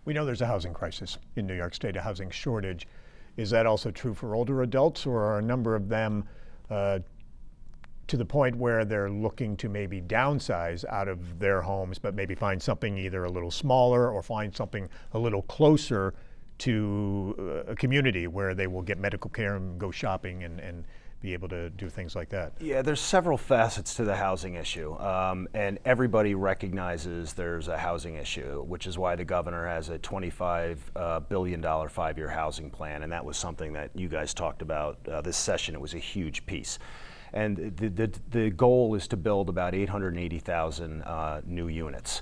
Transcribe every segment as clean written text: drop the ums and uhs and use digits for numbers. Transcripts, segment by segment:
We know there's a housing crisis in New York State, a housing shortage. Is that also true for older adults, or are a number of them to the point where they're looking to maybe downsize out of their homes, but maybe find something either a little smaller or find something a little closer to a community where they will get medical care and go shopping and be able to do things like that? Yeah, there's several facets to the housing issue, and everybody recognizes there's a housing issue, which is why the governor has a $25 billion 5-year housing plan, and that was something that you guys talked about this session. It was a huge piece. And the goal is to build about 880,000 new units.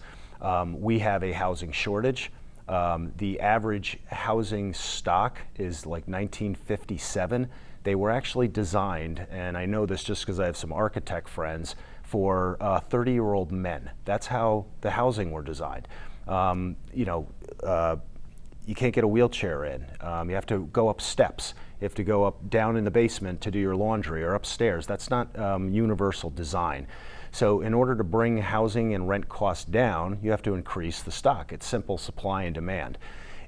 We have a housing shortage. The average housing stock is like 1957. They were actually designed, and I know this just because I have some architect friends, for 30-year-old men. That's how the housing were designed. You can't get a wheelchair in. You have to go up steps. You have to go up down in the basement to do your laundry, or upstairs. That's not universal design. So in order to bring housing and rent costs down, you have to increase the stock. It's simple supply and demand.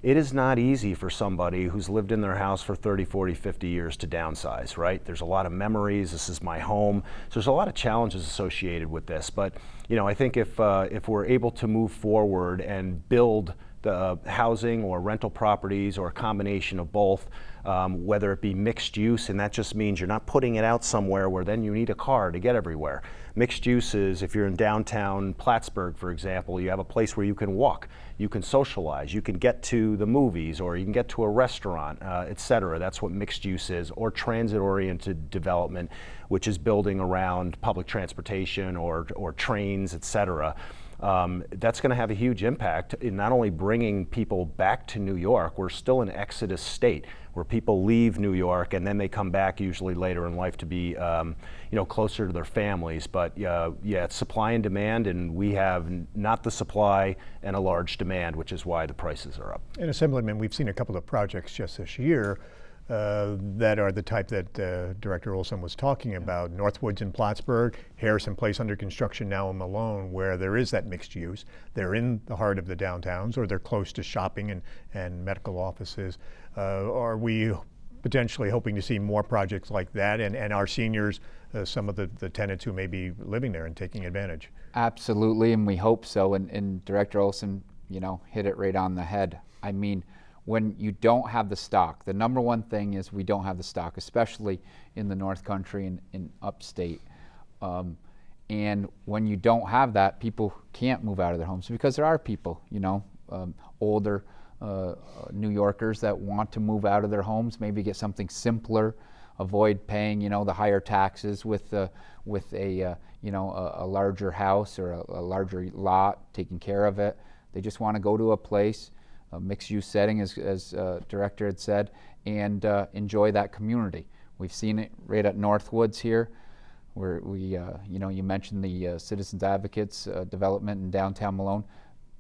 It is not easy for somebody who's lived in their house for 30, 40, 50 years to downsize, right? There's a lot of memories. This is my home. So there's a lot of challenges associated with this. But I think if we're able to move forward and build the housing or rental properties or a combination of both, whether it be mixed use, and that just means you're not putting it out somewhere where then you need a car to get everywhere. Mixed use is if you're in downtown Plattsburgh, for example, you have a place where you can walk, you can socialize, you can get to the movies, or you can get to a restaurant, et cetera. That's what mixed use is, or transit-oriented development, which is building around public transportation or trains, et cetera. That's going to have a huge impact in not only bringing people back to New York. We're still an exodus state where people leave New York and then they come back usually later in life to be closer to their families. But it's supply and demand, and we have not the supply and a large demand, which is why the prices are up. And Assemblyman, we've seen a couple of projects just this year that are the type that Director Olson was talking about. Northwoods in Plattsburgh, Harrison Place under construction now in Malone, where there is that mixed use. They're in the heart of the downtowns, or they're close to shopping and medical offices. Are we potentially hoping to see more projects like that, and our seniors, some of the tenants who may be living there and taking advantage? Absolutely, and we hope so. And Director Olson, hit it right on the head. I mean, when you don't have the stock, the number one thing is we don't have the stock, especially in the North Country and in upstate. And when you don't have that, people can't move out of their homes, because there are people, older New Yorkers that want to move out of their homes, maybe get something simpler, avoid paying, the higher taxes with a larger house or a larger lot, taking care of it. They just want to go to a place, a mixed-use setting, as Director had said, and enjoy that community. We've seen it right at Northwoods here, where we, you mentioned the Citizens Advocates development in downtown Malone.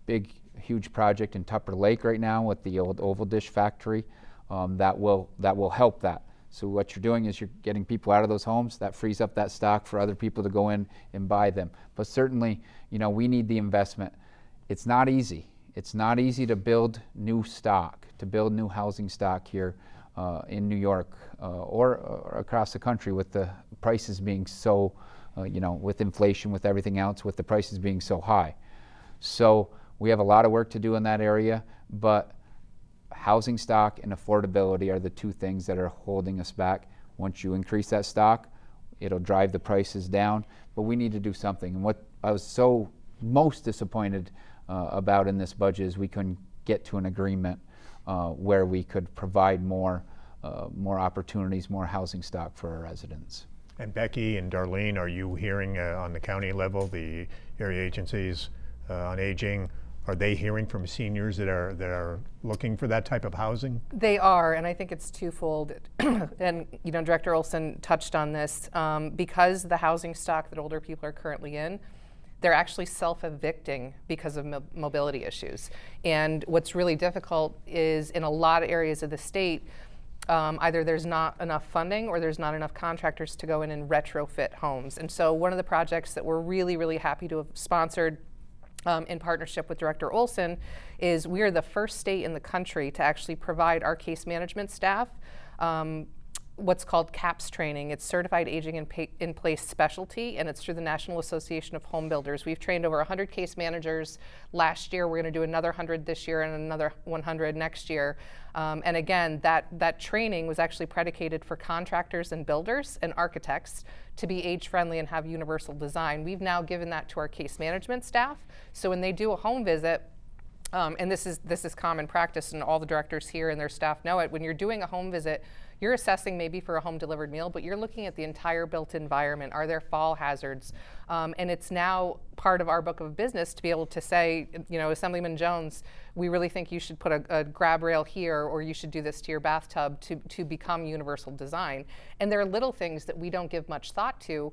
Big, huge project in Tupper Lake right now with the old Oval Dish factory that will help that. So what you're doing is you're getting people out of those homes. That frees up that stock for other people to go in and buy them. But certainly, we need the investment. It's not easy. It's not easy to build new stock, to build new housing stock here in New York or across the country, with the prices being so, with inflation, with everything else, with the prices being so high. So we have a lot of work to do in that area, but housing stock and affordability are the two things that are holding us back. Once you increase that stock, it'll drive the prices down, but we need to do something. And what I was so most disappointed about in this budget is we couldn't get to an agreement where we could provide more opportunities, more housing stock for our residents. And Becky and Darlene, are you hearing on the county level, the area agencies on aging, are they hearing from seniors that are looking for that type of housing? They are, and I think it's twofold. And Director Olson touched on this, because the housing stock that older people are currently in, they're actually self-evicting because of mobility issues. And what's really difficult is, in a lot of areas of the state, either there's not enough funding or there's not enough contractors to go in and retrofit homes. And so one of the projects that we're really, really happy to have sponsored in partnership with Director Olson, is we are the first state in the country to actually provide our case management staff what's called CAPS training. It's Certified Aging in Place Specialty, and it's through the National Association of Home Builders. We've trained over 100 case managers last year. We're going to do another 100 this year and another 100 next year. And again, that training was actually predicated for contractors and builders and architects to be age-friendly and have universal design. We've now given that to our case management staff. So when they do a home visit, and this is common practice, and all the directors here and their staff know it, when you're doing a home visit, you're assessing maybe for a home delivered meal, but you're looking at the entire built environment. Are there fall hazards? And it's now part of our book of business to be able to say, Assemblyman Jones, we really think you should put a grab rail here, or you should do this to your bathtub to become universal design. And there are little things that we don't give much thought to.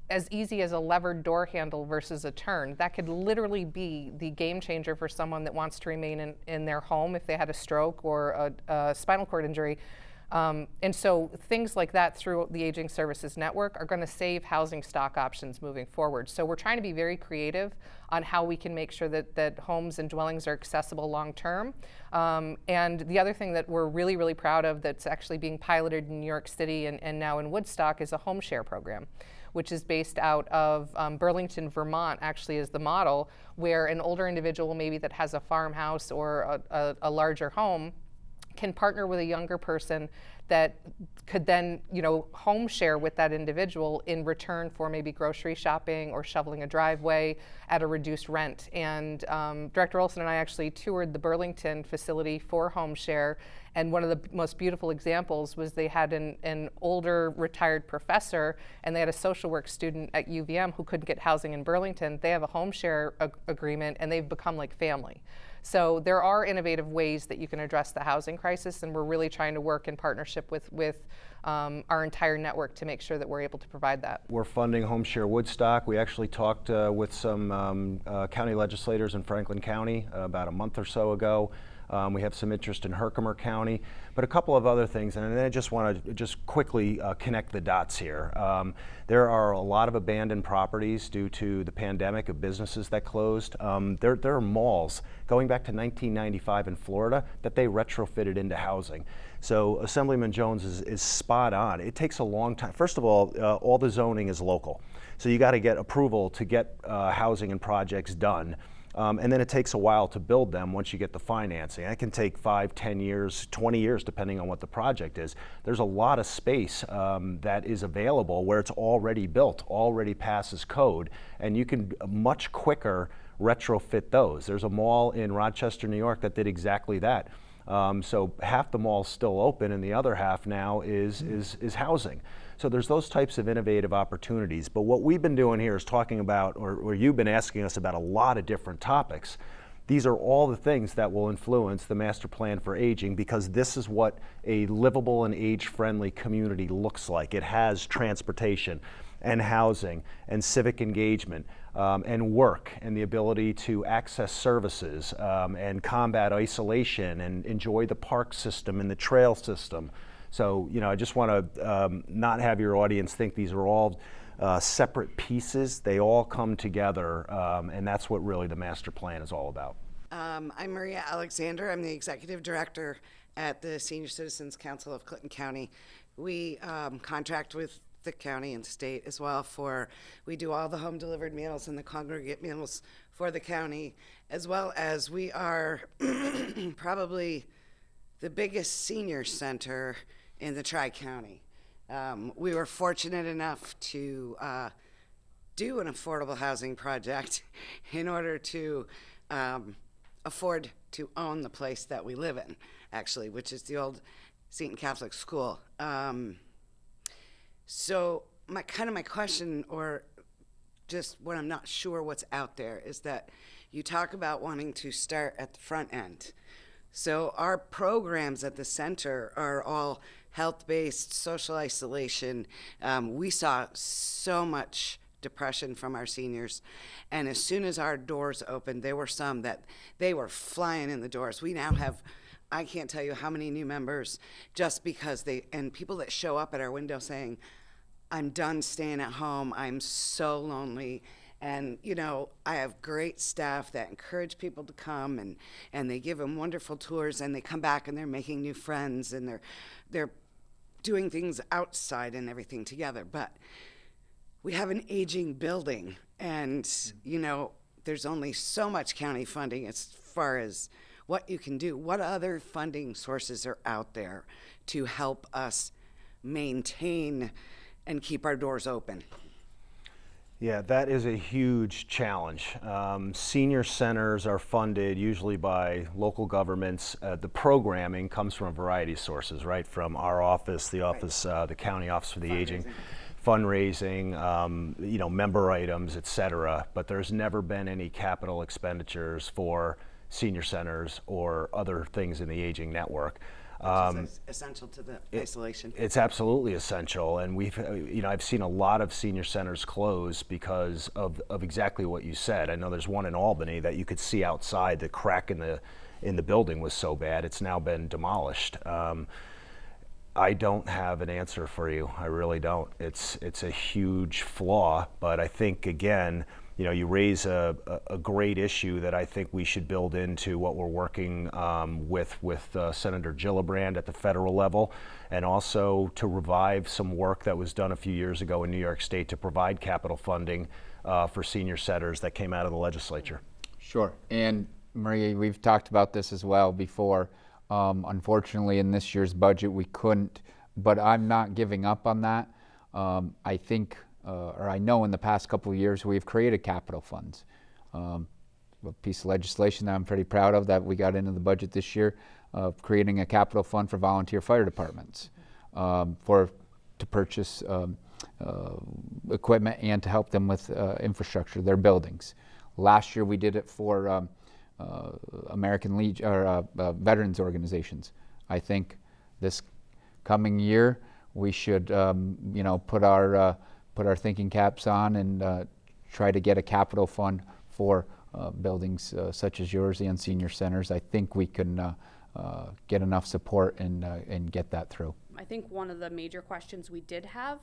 As easy as a levered door handle versus a turn. That could literally be the game changer for someone that wants to remain in their home if they had a stroke or a spinal cord injury. And so things like that through the Aging Services Network are going to save housing stock options moving forward. So we're trying to be very creative on how we can make sure that homes and dwellings are accessible long term. And the other thing that we're really, really proud of that's actually being piloted in New York City and now in Woodstock is a home share program, which is based out of Burlington, Vermont, actually is the model, where an older individual maybe that has a farmhouse or a larger home can partner with a younger person that could then, home share with that individual in return for maybe grocery shopping or shoveling a driveway at a reduced rent. And Director Olson and I actually toured the Burlington facility for home share. And one of the most beautiful examples was they had an older retired professor, and they had a social work student at UVM who couldn't get housing in Burlington. They have a home share agreement, and they've become like family. So there are innovative ways that you can address the housing crisis, and we're really trying to work in partnership with our entire network to make sure that we're able to provide that. We're funding Home Share Woodstock. We actually talked with some county legislators in Franklin County about a month or so ago. We have some interest in Herkimer County, but a couple of other things, and then I just want to just quickly connect the dots here. There are a lot of abandoned properties due to the pandemic of businesses that closed. There are malls going back to 1995 in Florida that they retrofitted into housing. So Assemblyman Jones is spot on. It takes a long time. First of all the zoning is local. So you got to get approval to get housing and projects done. And then it takes a while to build them once you get the financing. It can take 5, 10 years, 20 years, depending on what the project is. There's a lot of space that is available where it's already built, already passes code, and you can much quicker retrofit those. There's a mall in Rochester, New York that did exactly that. So half the mall's still open, and the other half now is housing. So there's those types of innovative opportunities. But what we've been doing here is talking about, or you've been asking us about a lot of different topics. These are all the things that will influence the master plan for aging, because this is what a livable and age-friendly community looks like. It has transportation and housing and civic engagement and work and the ability to access services and combat isolation and enjoy the park system and the trail system. So, I just want to not have your audience think these are all separate pieces. They all come together, and that's what really the master plan is all about. I'm Maria Alexander. I'm the executive director at the Senior Citizens Council of Clinton County. We contract with the county and state as well we do all the home delivered meals and the congregate meals for the county, as well as we are probably the biggest senior center in the Tri-County. We were fortunate enough to do an affordable housing project in order to afford to own the place that we live in, actually, which is the old Seton Catholic School. So my question, or just what I'm not sure what's out there, is that you talk about wanting to start at the front end. So our programs at the center are all health-based, social isolation. We saw so much depression from our seniors, and as soon as our doors opened, there were some that they were flying in the doors. We now have, I can't tell you how many new members, just because and people that show up at our window saying, I'm done staying at home, I'm so lonely, And, you know, I have great staff that encourage people to come, and they give them wonderful tours, and they come back and they're making new friends, and they're doing things outside and everything together. But we have an aging building, and, you know, there's only so much county funding as far as what you can do. What other funding sources are out there to help us maintain and keep our doors open? Yeah, that is a huge challenge. Senior centers are funded usually by local governments. The programming comes from a variety of sources, right? From our office, the office, the county office for the aging, fundraising, you know, member items, et cetera. But there's never been any capital expenditures for senior centers or other things in the aging network. Which is essential to the isolation. It's absolutely essential, and we've, you know, I've seen a lot of senior centers close because of exactly what you said. I know there's one in Albany that you could see outside. The crack in the building was so bad it's now been demolished. I don't have an answer for you. I really don't. It's a huge flaw, but I think again, you know, you raise a great issue that I think we should build into what we're working with Senator Gillibrand at the federal level, and also to revive some work that was done a few years ago in New York State to provide capital funding for senior centers that came out of the legislature. Sure. And Maria, we've talked about this as well before. Unfortunately, in this year's budget, we couldn't, but I'm not giving up on that. I think or I know in the past couple of years we've created capital funds. A piece of legislation that I'm pretty proud of that we got into the budget this year, of creating a capital fund for volunteer fire departments to purchase equipment and to help them with infrastructure, their buildings. Last year we did it for American Legion or veterans organizations. I think this coming year we should you know, put our thinking caps on and try to get a capital fund for buildings such as yours and senior centers. I think we can get enough support and get that through. I think one of the major questions we did have,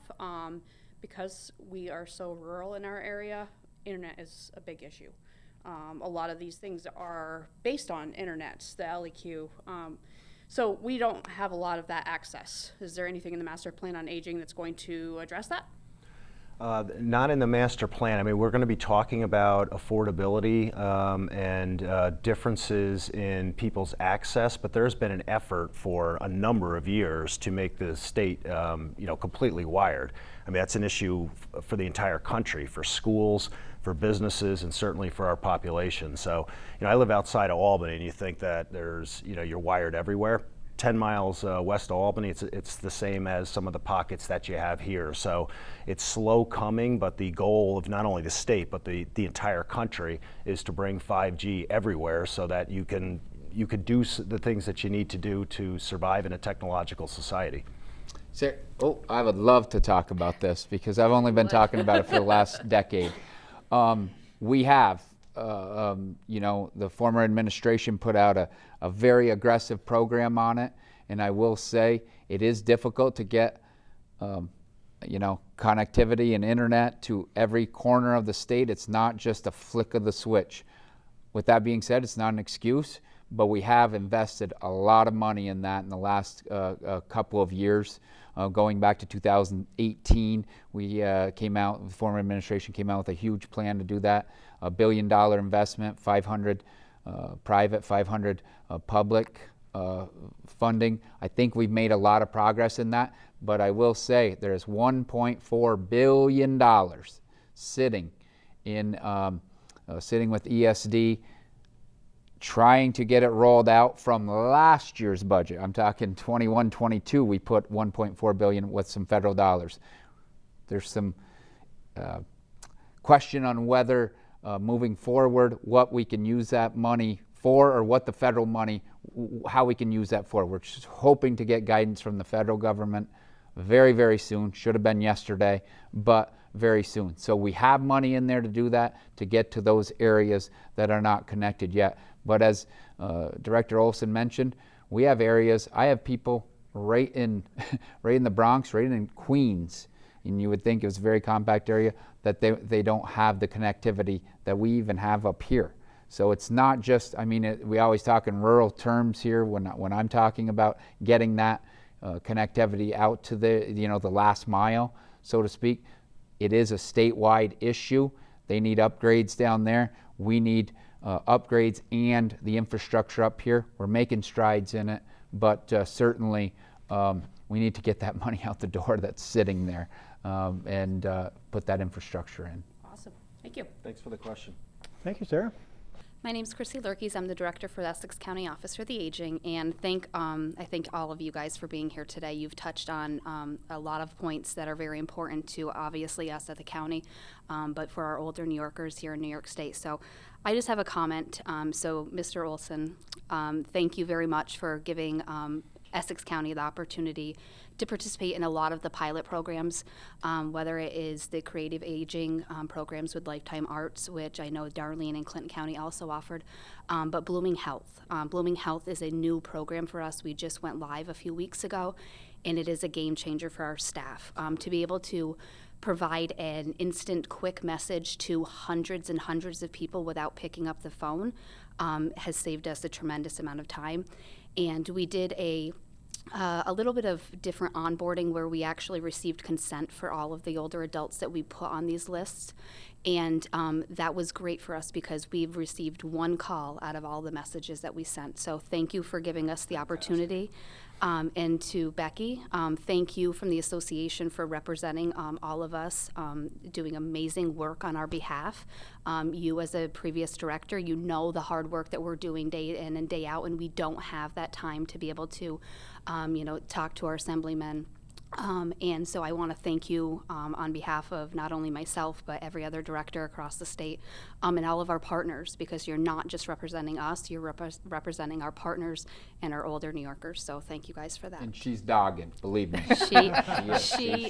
because we are so rural in our area, internet is a big issue. A lot of these things are based on internet, the LEQ. So we don't have a lot of that access. Is there anything in the master plan on aging that's going to address that? Not in the master plan. I mean, we're going to be talking about affordability and differences in people's access, but there's been an effort for a number of years to make the state, you know, completely wired. I mean, that's an issue for the entire country, for schools, for businesses, and certainly for our population. So, you know, I live outside of Albany, and you think that there's, you know, you're wired everywhere. 10 miles west of Albany, it's the same as some of the pockets that you have here. So it's slow coming, but the goal of not only the state, but the entire country is to bring 5G everywhere so that you could do the things that you need to do to survive in a technological society. Sarah, I would love to talk about this because I've only been talking about it for the last decade. We have, you know, the former administration put out a very aggressive program on it, and I will say it is difficult to get, you know, connectivity and internet to every corner of the state. It's not just a flick of the switch. With that being said, it's not an excuse, but we have invested a lot of money in that in the last couple of years. Going back to 2018, we came out, the former administration came out with a huge plan to do that, $1 billion investment, 500 private, 500 public funding. I think we've made a lot of progress in that, but I will say there's $1.4 billion sitting with ESD, trying to get it rolled out from last year's budget. I'm talking 21-22, we put $1.4 billion with some federal dollars. There's some question on whether moving forward what we can use that money for, or what the federal money, how we can use that for. We're just hoping to get guidance from the federal government very, very soon. Should have been yesterday, but very soon. So we have money in there to do that, to get to those areas that are not connected yet. But as Director Olson mentioned, we have areas, I have people right in the Bronx, right in Queens, and you would think it was a very compact area, that they don't have the connectivity that we even have up here. So it's not just, I mean, we always talk in rural terms here when I'm talking about getting that connectivity out to the last mile, so to speak. It is a statewide issue. They need upgrades down there. We need upgrades and the infrastructure up here. We're making strides in it, but certainly we need to get that money out the door that's sitting there and put that infrastructure in. Awesome. Thank you. Thanks for the question. Thank you, Sarah. My name's Chrissy Lurkes. I'm the director for the Essex County Office for the Aging, and I thank all of you guys for being here today. You've touched on a lot of points that are very important to obviously us at the county, but for our older New Yorkers here in New York State. So I just have a comment. So Mr. Olson, thank you very much for giving Essex County the opportunity to participate in a lot of the pilot programs, whether it is the creative aging programs with Lifetime Arts, which I know Darlene and Clinton County also offered, but Blooming Health. Blooming Health is a new program for us. We just went live a few weeks ago, and it is a game changer for our staff. To be able to provide an instant, quick message to hundreds and hundreds of people without picking up the phone has saved us a tremendous amount of time. And we did a little bit of different onboarding where we actually received consent for all of the older adults that we put on these lists. And that was great for us because we've received one call out of all the messages that we sent. So thank you for giving us the opportunity. And to Becky, thank you from the association for representing all of us, doing amazing work on our behalf. You as a previous director, you know the hard work that we're doing day in and day out, and we don't have that time to be able to, talk to our assemblymen. And so I want to thank you on behalf of not only myself, but every other director across the state and all of our partners, because you're not just representing us, you're representing our partners and our older New Yorkers. So thank you guys for that. And she's dogging, believe me. She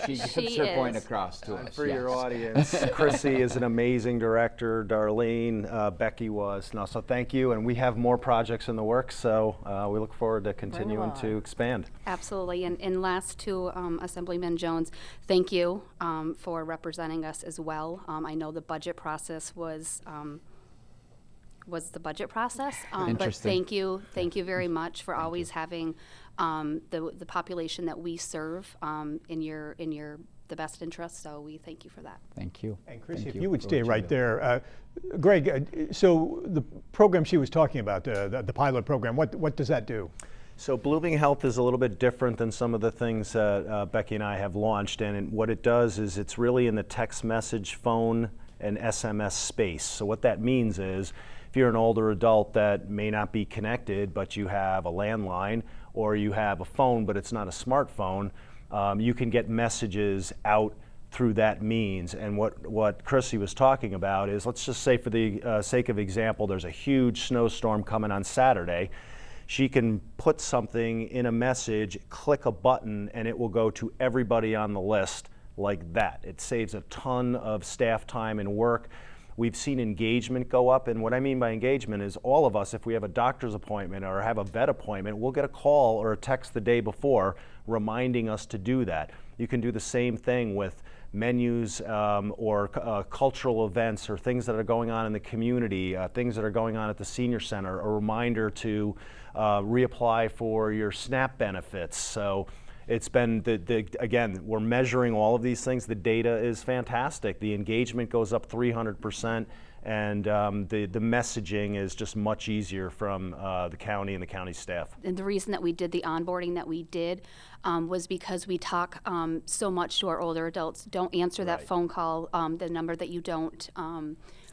gets her point across to us. For your yes. audience, Chrissy is an amazing director. Darlene, Becky was. And also thank you. And we have more projects in the works, so we look forward to continuing to expand. Absolutely. And last to Assemblyman Jones, thank you for representing us as well. I know the budget process was the budget process, but thank you very much for always having the population that we serve in the best interest. So we thank you for that. Thank you. And Chrissy, Thank if you would for stay what you right do. there. Greg, so the program she was talking about, the pilot program, what does that do? So Blooming Health is a little bit different than some of the things Becky and I have launched, and what it does is it's really in the text message, phone, and SMS space. So what that means is if you're an older adult that may not be connected, but you have a landline, or you have a phone but it's not a smartphone, you can get messages out through that means. And what Chrissy was talking about is, let's just say for the sake of example, there's a huge snowstorm coming on Saturday. She can put something in a message, click a button, and it will go to everybody on the list like that. It saves a ton of staff time and work. We've seen engagement go up, and what I mean by engagement is all of us, if we have a doctor's appointment or have a vet appointment, we'll get a call or a text the day before reminding us to do that. You can do the same thing with menus or cultural events or things that are going on in the community, things that are going on at the senior center, a reminder to reapply for your SNAP benefits. So it's been, again, we're measuring all of these things. The data is fantastic. The engagement goes up 300%, and the messaging is just much easier from the county and the county staff. And the reason that we did the onboarding that we did was because we talk so much to our older adults. Don't answer that phone call, the number that you don't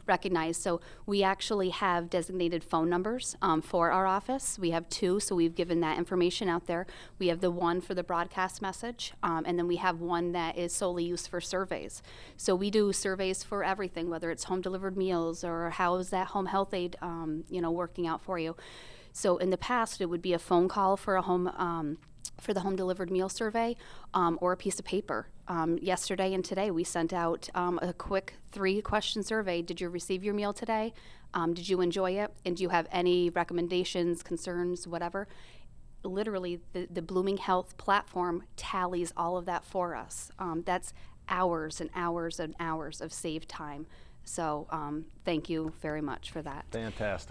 recognize. So we actually have designated phone numbers for our office. We have 2, so we've given that information out there. We have the one for the broadcast message, and then we have one that is solely used for surveys. So we do surveys for everything, whether it's home delivered meals or how is that home health aid, working out for you. So in the past, it would be a phone call for a home for the home delivered meal survey, or a piece of paper. Yesterday and today we sent out a quick 3-question survey. Did you receive your meal today? Did you enjoy it? And do you have any recommendations, concerns, whatever? Literally, the Blooming Health platform tallies all of that for us. That's hours and hours and hours of saved time. So thank you very much for that. Fantastic.